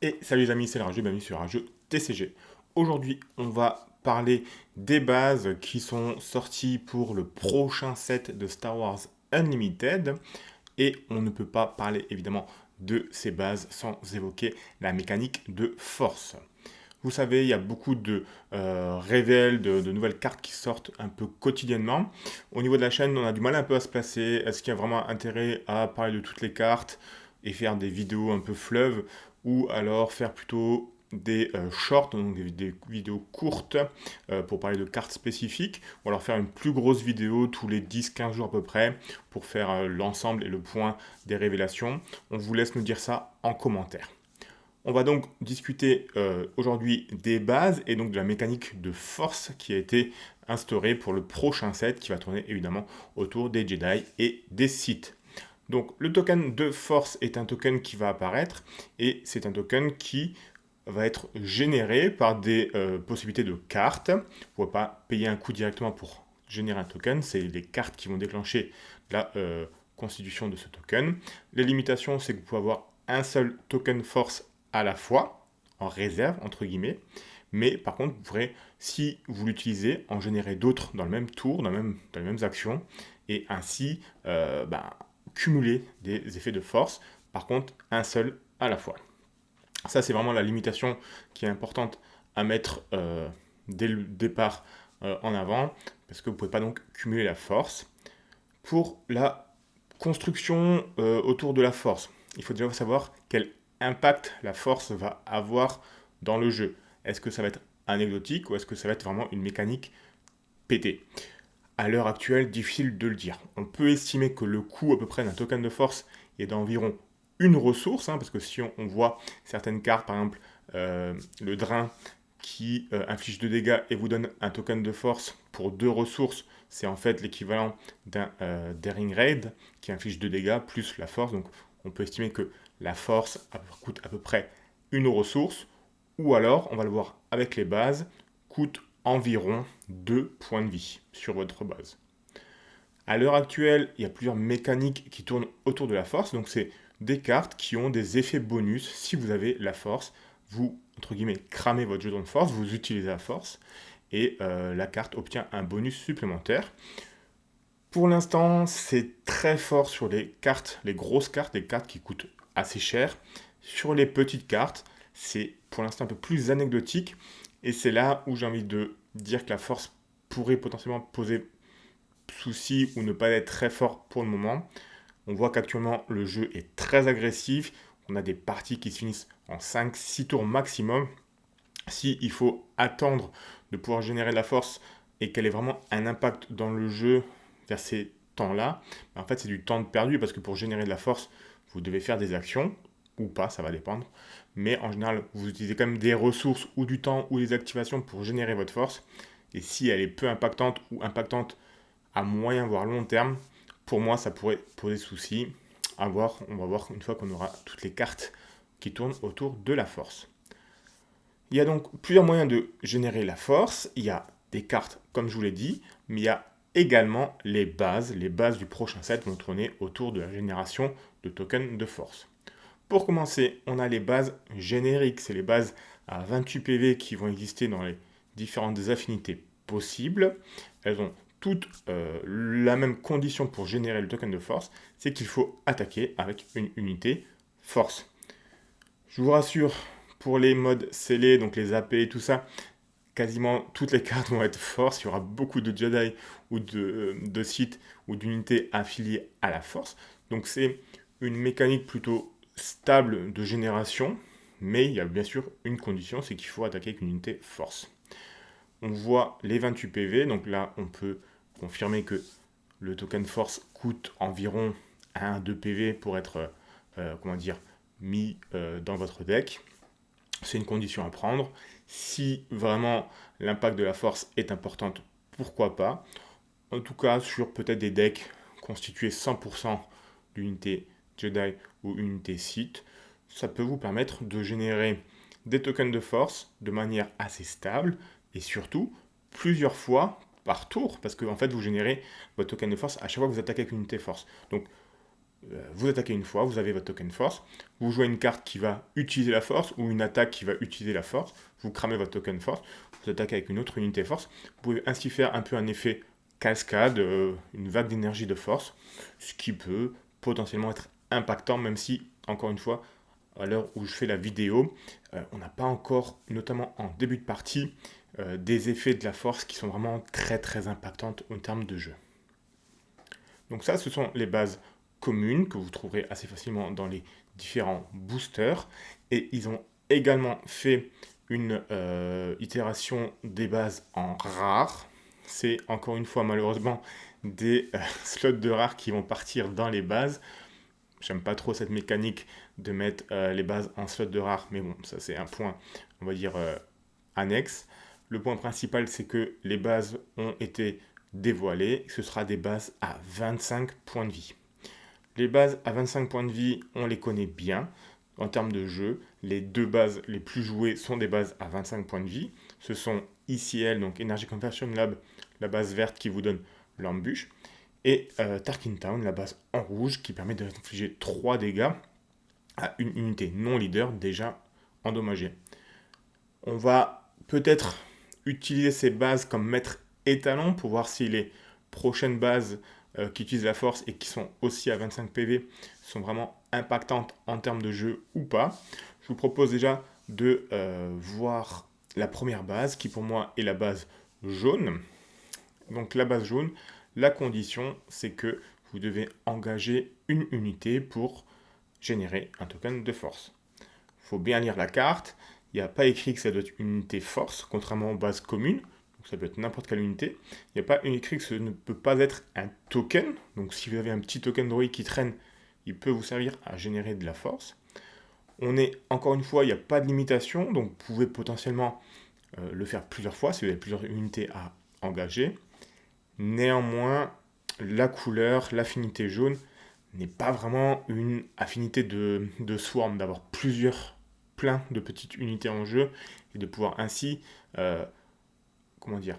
Et salut les amis, c'est le Rageux, bienvenue sur Rageux TCG. Aujourd'hui, on va parler des bases qui sont sorties pour le prochain set de Star Wars Unlimited. Et on ne peut pas parler évidemment de ces bases sans évoquer la mécanique de force. Vous savez, il y a beaucoup de révèles, de nouvelles cartes qui sortent un peu quotidiennement. Au niveau de la chaîne, on a du mal un peu à se placer. Est-ce qu'il y a vraiment intérêt à parler de toutes les cartes et faire des vidéos un peu fleuves, ou alors faire plutôt des shorts, donc des vidéos courtes pour parler de cartes spécifiques, ou alors faire une plus grosse vidéo tous les 10-15 jours à peu près pour faire l'ensemble et le point des révélations. On vous laisse nous dire ça en commentaire. On va donc discuter aujourd'hui des bases et donc de la mécanique de force qui a été instaurée pour le prochain set qui va tourner évidemment autour des Jedi et des Sith. Donc le token de force est un token qui va apparaître et c'est un token qui va être généré par des possibilités de cartes. Vous ne pouvez pas payer un coût directement pour générer un token, c'est les cartes qui vont déclencher la constitution de ce token. Les limitations, c'est que vous pouvez avoir un seul token force à la fois, en réserve, entre guillemets, mais par contre, vous pourrez, si vous l'utilisez, en générer d'autres dans le même tour, dans les mêmes actions, et ainsi cumuler des effets de force, par contre, un seul à la fois. Ça, c'est vraiment la limitation qui est importante à mettre dès le départ en avant, parce que vous ne pouvez pas donc cumuler la force. Pour la construction autour de la force, il faut déjà savoir quel impact la force va avoir dans le jeu. Est-ce que ça va être anecdotique ou est-ce que ça va être vraiment une mécanique pétée? À l'heure actuelle, difficile de le dire. On peut estimer que le coût à peu près d'un token de force est d'environ une ressource, parce que si on voit certaines cartes, par exemple le drain qui inflige 2 dégâts et vous donne un token de force pour 2 ressources, c'est en fait l'équivalent d'un Daring Raid qui inflige 2 dégâts plus la force. Donc on peut estimer que la force coûte à peu près une ressource, ou alors, on va le voir avec les bases, coûte environ 2 points de vie sur votre base. À l'heure actuelle, il y a plusieurs mécaniques qui tournent autour de la force, donc c'est des cartes qui ont des effets bonus si vous avez la force. Vous, entre guillemets, cramez votre jeton de force, vous utilisez la force, et la carte obtient un bonus supplémentaire. Pour l'instant, c'est très fort sur les cartes, les grosses cartes, les cartes qui coûtent assez cher. Sur les petites cartes, c'est pour l'instant un peu plus anecdotique, et c'est là où j'ai envie de dire que la force pourrait potentiellement poser souci ou ne pas être très fort pour le moment. On voit qu'actuellement le jeu est très agressif, on a des parties qui se finissent en 5-6 tours maximum. Si il faut attendre de pouvoir générer de la force et qu'elle ait vraiment un impact dans le jeu vers ces temps-là, en fait c'est du temps perdu parce que pour générer de la force, vous devez faire des actions, ou pas, ça va dépendre. Mais en général, vous utilisez quand même des ressources ou du temps ou des activations pour générer votre force. Et si elle est peu impactante ou impactante à moyen voire long terme, pour moi ça pourrait poser souci. À voir, on va voir une fois qu'on aura toutes les cartes qui tournent autour de la force. Il y a donc plusieurs moyens de générer la force. Il y a des cartes, comme je vous l'ai dit, mais il y a également les bases. Les bases du prochain set vont tourner autour de la génération de tokens de force. Pour commencer, on a les bases génériques. C'est les bases à 28 PV qui vont exister dans les différentes affinités possibles. Elles ont toutes la même condition pour générer le token de force, c'est qu'il faut attaquer avec une unité force. Je vous rassure, pour les modes scellés, donc les AP et tout ça, quasiment toutes les cartes vont être force. Il y aura beaucoup de Jedi ou de Sith ou d'unités affiliées à la force. Donc c'est une mécanique plutôt stable de génération, mais il y a bien sûr une condition, c'est qu'il faut attaquer avec une unité force. On voit les 28 PV, donc là on peut confirmer que le token force coûte environ 1-2 PV pour être mis dans votre deck. C'est une condition à prendre. Si vraiment l'impact de la force est importante, pourquoi pas. En tout cas, sur peut-être des decks constitués 100% d'unités Jedi ou unités Sith, ça peut vous permettre de générer des tokens de force de manière assez stable et surtout plusieurs fois par tour, parce que en fait vous générez votre token de force à chaque fois que vous attaquez avec une unité force. Donc vous attaquez une fois, vous avez votre token force, vous jouez une carte qui va utiliser la force, ou une attaque qui va utiliser la force, vous cramez votre token force, vous attaquez avec une autre unité force, vous pouvez ainsi faire un peu un effet cascade, une vague d'énergie de force, ce qui peut potentiellement être impactant, même si, encore une fois, à l'heure où je fais la vidéo, on n'a pas encore, notamment en début de partie, des effets de la force qui sont vraiment très très impactantes en termes de jeu. Donc ça, ce sont les bases communes que vous trouverez assez facilement dans les différents boosters. Et ils ont également fait une itération des bases en rare. C'est encore une fois malheureusement des slots de rare qui vont partir dans les bases. J'aime pas trop cette mécanique de mettre les bases en slot de rare, mais bon, ça c'est un point, on va dire, annexe. Le point principal, c'est que les bases ont été dévoilées. Ce sera des bases à 25 points de vie. Les bases à 25 points de vie, on les connaît bien. En termes de jeu, les deux bases les plus jouées sont des bases à 25 points de vie. Ce sont ICL, donc Energy Conversion Lab, la base verte qui vous donne l'embûche, et Tarkin Town, la base en rouge, qui permet d'infliger 3 dégâts à une unité non leader déjà endommagée. On va peut-être utiliser ces bases comme maître étalon pour voir si les prochaines bases qui utilisent la force et qui sont aussi à 25 PV sont vraiment impactantes en termes de jeu ou pas. Je vous propose déjà de voir la première base qui pour moi est la base jaune. Donc la base jaune, la condition c'est que vous devez engager une unité pour générer un token de force. Il faut bien lire la carte. Il n'y a pas écrit que ça doit être une unité force, contrairement aux bases communes. Donc ça peut être n'importe quelle unité. Il n'y a pas écrit que ce ne peut pas être un token. Donc si vous avez un petit token droïde qui traîne, il peut vous servir à générer de la force. On est, encore une fois, il n'y a pas de limitation. Donc vous pouvez potentiellement le faire plusieurs fois si vous avez plusieurs unités à engager. Néanmoins, la couleur, l'affinité jaune, n'est pas vraiment une affinité de Swarm, d'avoir plein de petites unités en jeu et de pouvoir ainsi, comment dire,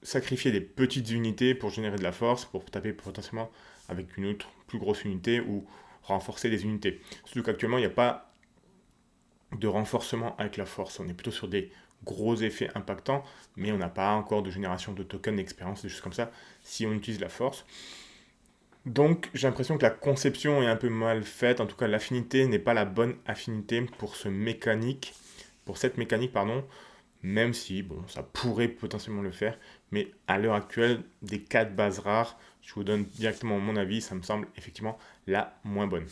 sacrifier des petites unités pour générer de la force, pour taper potentiellement avec une autre plus grosse unité ou renforcer des unités. Surtout qu'actuellement, il n'y a pas de renforcement avec la force. On est plutôt sur des gros effets impactants, mais on n'a pas encore de génération de tokens d'expérience, des choses comme ça, si on utilise la force. Donc j'ai l'impression que la conception est un peu mal faite, en tout cas l'affinité n'est pas la bonne affinité pour cette mécanique, pardon, même si bon, ça pourrait potentiellement le faire, mais à l'heure actuelle, des 4 bases rares, je vous donne directement mon avis, ça me semble effectivement la moins bonne.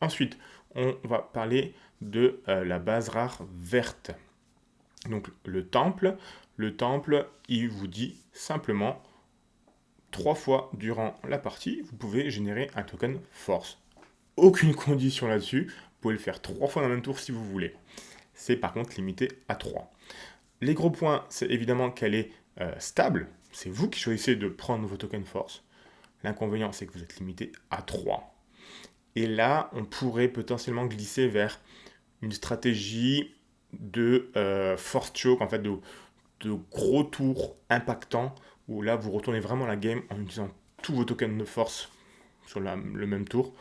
Ensuite, on va parler de la base rare verte. Donc le temple, il vous dit simplement 3 fois durant la partie, vous pouvez générer un token force. Aucune condition là-dessus, vous pouvez le faire 3 fois dans le même tour si vous voulez. C'est par contre limité à 3. Les gros points, c'est évidemment qu'elle est stable. C'est vous qui choisissez de prendre vos tokens force. L'inconvénient, c'est que vous êtes limité à 3. Et là, on pourrait potentiellement glisser vers une stratégie de force choke, en fait, de gros tours impactants, où là, vous retournez vraiment la game en utilisant tous vos tokens de force sur le même tour.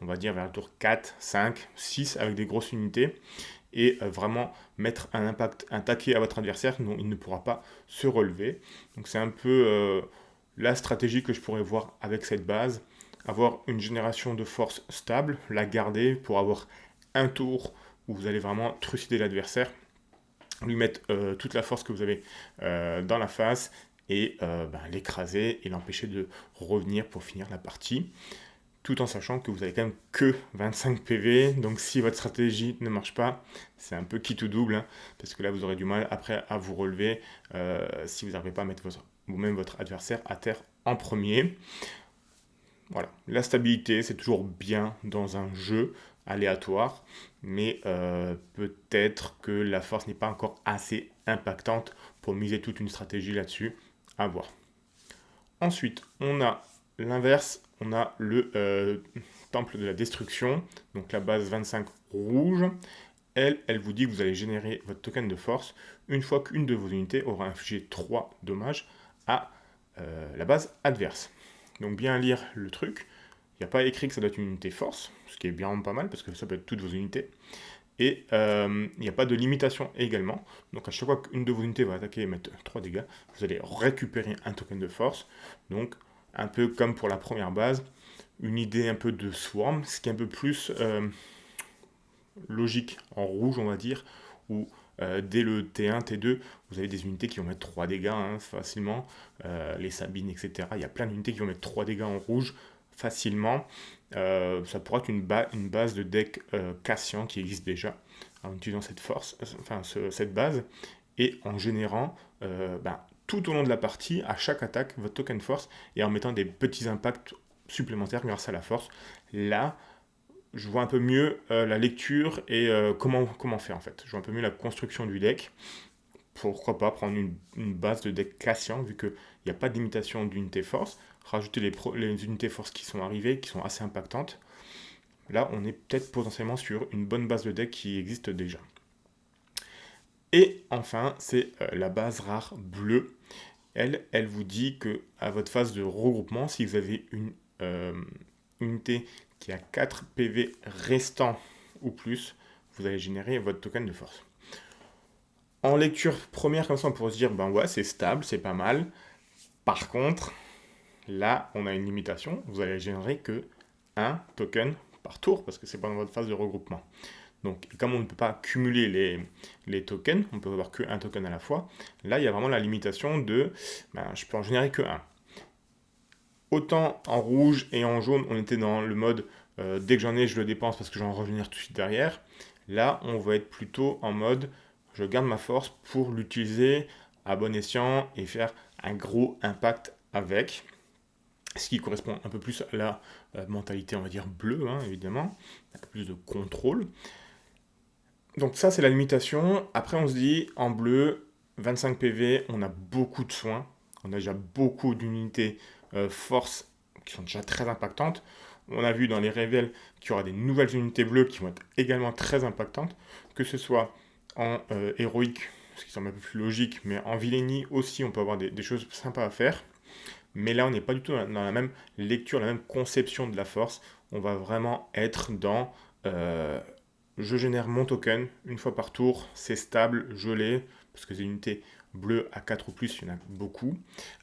On va dire vers le tour 4, 5, 6 avec des grosses unités. Et vraiment mettre un impact, un taquet à votre adversaire dont il ne pourra pas se relever. Donc c'est un peu la stratégie que je pourrais voir avec cette base. Avoir une génération de force stable, la garder pour avoir un tour où vous allez vraiment trucider l'adversaire, lui mettre toute la force que vous avez dans la face et l'écraser et l'empêcher de revenir pour finir la partie, tout en sachant que vous avez quand même que 25 PV, donc si votre stratégie ne marche pas, c'est un peu qui tout double, hein, parce que là vous aurez du mal après à vous relever si vous n'arrivez pas à mettre vous-même votre adversaire à terre en premier. Voilà, la stabilité c'est toujours bien dans un jeu aléatoire, mais peut-être que la force n'est pas encore assez impactante pour miser toute une stratégie là-dessus, à voir. Ensuite, on a l'inverse, on a le temple de la destruction, donc la base 25 rouge. Elle vous dit que vous allez générer votre token de force une fois qu'une de vos unités aura infligé 3 dommages à la base adverse. Donc bien lire le truc, Il n'y a pas écrit que ça doit être une unité force, ce qui est bien pas mal, parce que ça peut être toutes vos unités. Et il n'y a pas de limitation également. Donc à chaque fois qu'une de vos unités va attaquer et mettre 3 dégâts, vous allez récupérer un token de force. Donc un peu comme pour la première base, une idée un peu de swarm, ce qui est un peu plus logique en rouge, on va dire, où dès le T1, T2, vous avez des unités qui vont mettre 3 dégâts facilement, les Sabines, etc. Il y a plein d'unités qui vont mettre 3 dégâts en rouge facilement. Ça pourrait être une base de deck Cassian qui existe déjà en utilisant cette force, cette base, et en générant tout au long de la partie, à chaque attaque, votre token force, et en mettant des petits impacts supplémentaires grâce à la force. Là, je vois un peu mieux la lecture et comment faire en fait. Je vois un peu mieux la construction du deck. Pourquoi pas prendre une base de deck Cassian, vu qu'il n'y a pas de limitation d'unité force, rajouter les unités force qui sont arrivées, qui sont assez impactantes. Là, on est peut-être potentiellement sur une bonne base de deck qui existe déjà. Et enfin, c'est la base rare bleue. Elle vous dit que à votre phase de regroupement, si vous avez une unité qui a 4 PV restants ou plus, vous allez générer votre token de force. En lecture première, comme ça, on pourrait se dire, ben ouais, c'est stable, c'est pas mal. Par contre, là, on a une limitation. Vous allez générer que un token par tour, parce que c'est pas dans votre phase de regroupement. Donc, comme on ne peut pas cumuler les tokens, on peut avoir qu'un token à la fois, là, il y a vraiment la limitation de, je peux en générer que un. Autant en rouge et en jaune, on était dans le mode dès que j'en ai, je le dépense parce que j'en revenir tout de suite derrière. Là, on va être plutôt en mode je garde ma force pour l'utiliser à bon escient et faire un gros impact avec. Ce qui correspond un peu plus à la mentalité, on va dire, bleue, évidemment. Un peu plus de contrôle. Donc ça, c'est la limitation. Après, on se dit, en bleu, 25 PV, on a beaucoup de soins. On a déjà beaucoup d'unités force qui sont déjà très impactantes. On a vu dans les révèles qu'il y aura des nouvelles unités bleues qui vont être également très impactantes, que ce soit en héroïque, ce qui semble un peu plus logique, mais en vilainie aussi, on peut avoir des choses sympas à faire. Mais là, on n'est pas du tout dans la même lecture, la même conception de la force. On va vraiment être dans je génère mon token une fois par tour, c'est stable, je l'ai, parce que c'est une unité bleue à 4 ou plus, il y en a beaucoup.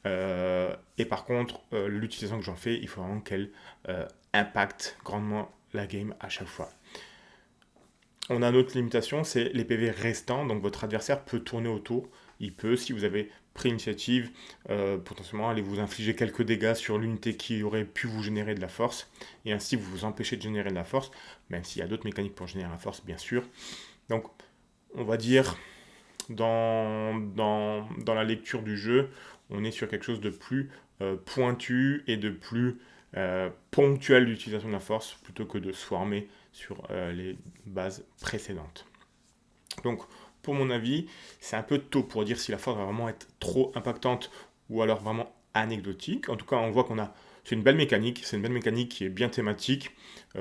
Et par contre, l'utilisation que j'en fais, il faut vraiment qu'elle impacte grandement la game à chaque fois. On a une autre limitation, c'est les PV restants, donc votre adversaire peut tourner autour. Il peut, si vous avez pris l'initiative, potentiellement aller vous infliger quelques dégâts sur l'unité qui aurait pu vous générer de la force, et ainsi vous vous empêchez de générer de la force, même s'il y a d'autres mécaniques pour générer la force, bien sûr. Donc, on va dire, dans la lecture du jeu, on est sur quelque chose de plus pointu et de plus ponctuel d'utilisation de la force, plutôt que de swarmer sur les bases précédentes. Donc, pour mon avis, c'est un peu tôt pour dire si la force va vraiment être trop impactante ou alors vraiment anecdotique. En tout cas, on voit c'est une belle mécanique, qui est bien thématique,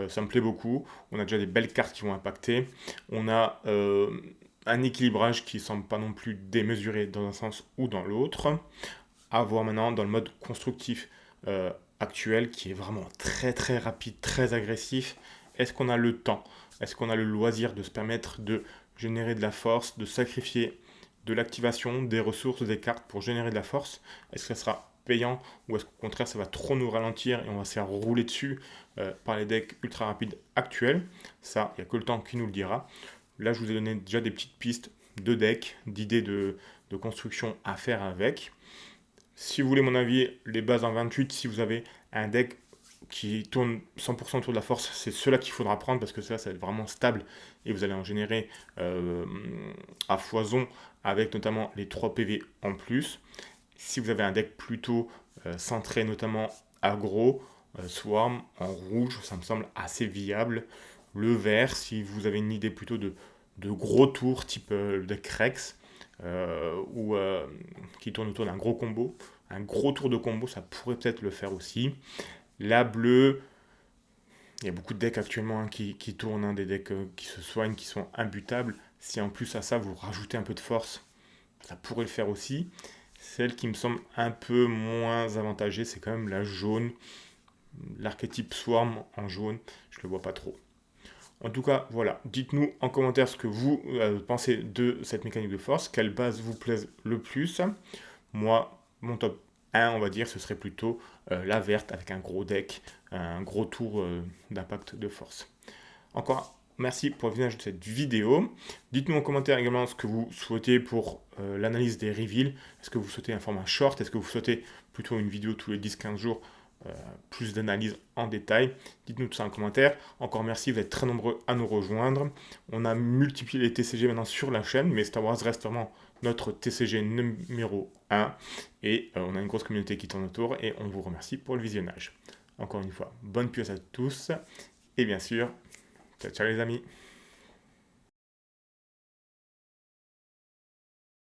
ça me plaît beaucoup. On a déjà des belles cartes qui vont impacter. On a un équilibrage qui semble pas non plus démesuré dans un sens ou dans l'autre. À voir maintenant dans le mode constructif actuel qui est vraiment très très rapide, très agressif. Est-ce qu'on a le temps? Est-ce qu'on a le loisir de se permettre de générer de la force, de sacrifier de l'activation, des ressources, des cartes pour générer de la force? Est-ce que ça sera payant ou est-ce qu'au contraire ça va trop nous ralentir et on va se faire rouler dessus par les decks ultra rapides actuels? Ça, il n'y a que le temps qui nous le dira. Là, je vous ai donné déjà des petites pistes de decks, d'idées de construction à faire avec. Si vous voulez mon avis, les bases en 28, si vous avez un deck qui tourne 100% autour de la force, c'est cela qu'il faudra prendre parce que ça va être vraiment stable et vous allez en générer à foison avec notamment les 3 PV en plus. Si vous avez un deck plutôt centré notamment aggro, Swarm en rouge, ça me semble assez viable. Le vert, si vous avez une idée plutôt de gros tours type le deck Rex, ou qui tourne autour d'un gros combo, un gros tour de combo, ça pourrait peut-être le faire aussi. La bleue, il y a beaucoup de decks actuellement qui tournent, des decks qui se soignent, qui sont imbutables. Si en plus à ça vous rajoutez un peu de force, ça pourrait le faire aussi. Celle qui me semble un peu moins avantagée, c'est quand même la jaune. l'archétype Swarm en jaune, je le vois pas trop. En tout cas, voilà, dites-nous en commentaire ce que vous pensez de cette mécanique de force, quelle base vous plaise le plus. Moi, mon top 1, on va dire, ce serait plutôt la verte avec un gros deck, un gros tour d'impact de force. Encore merci pour le visionnage de cette vidéo. Dites-nous en commentaire également ce que vous souhaitez pour l'analyse des reveals. Est-ce que vous souhaitez un format short? Est-ce que vous souhaitez plutôt une vidéo tous les 10-15 jours, plus d'analyse en détail? Dites-nous tout ça en commentaire. Encore merci, vous êtes très nombreux à nous rejoindre. On a multiplié les TCG maintenant sur la chaîne, mais Star Wars reste vraiment notre TCG numéro 1. Et on a une grosse communauté qui tourne autour et on vous remercie pour le visionnage. Encore une fois, bonne pioche à tous. Et bien sûr, ciao ciao les amis.